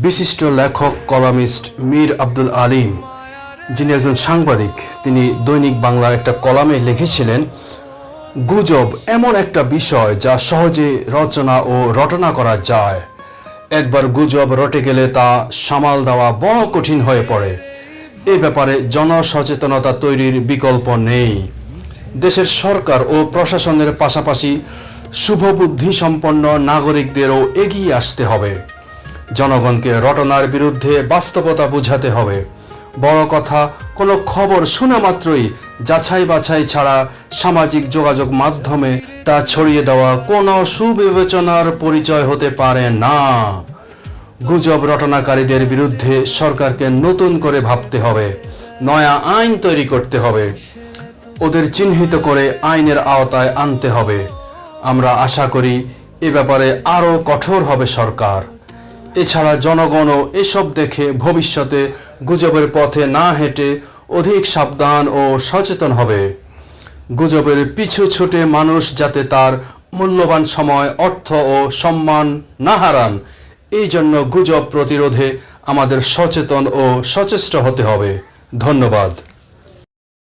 বিশিষ্ট লেখক কলামিস্ট মীর আব্দুল আলিম, যিনি একজন সাংবাদিক, তিনি দৈনিক বাংলার একটা কলামে লিখেছিলেন, গুজব এমন একটা বিষয় যা সহজে রচনা ও রটনা করা যায়। একবার গুজব রটে গেলে তা সামাল দেওয়া বড় কঠিন হয়ে পড়ে। এ ব্যাপারে জনসচেতনতা তৈরির বিকল্প নেই। দেশের সরকার ও প্রশাসনের পাশাপাশি শুভবুদ্ধি সম্পন্ন নাগরিকদেরও এগিয়ে আসতে হবে। জনগণকে রটনার বিরুদ্ধে বাস্তবতা বুঝাতে হবে। বড় কথা, কোনো খবর শোনা মাত্রই যাচাই বাছাই ছাড়া সামাজিক যোগাযোগ মাধ্যমে তা ছড়িয়ে দেওয়া কোনো সুবিবেচনার পরিচয় হতে পারে না। গুজব রটনাকারীদের বিরুদ্ধে সরকারকে নতুন করে ভাবতে হবে, নয়া আইন তৈরি করতে হবে, ওদের চিহ্নিত করে আইনের আওতায় আনতে হবে। আমরা আশা করি এ ব্যাপারে আরও কঠোর হবে সরকার। এছাড়া জনগণও এসব দেখে ভবিষ্যতে গুজবের পথে না হেঁটে অধিক সাবধান ও সচেতন হবে। গুজবের পিছু ছুটে মানুষ যাতে তার মূল্যবান সময়, অর্থ ও সম্মান না হারান, এই জন্য গুজব প্রতিরোধে আমাদের সচেতন ও সচেষ্ট হতে হবে। ধন্যবাদ।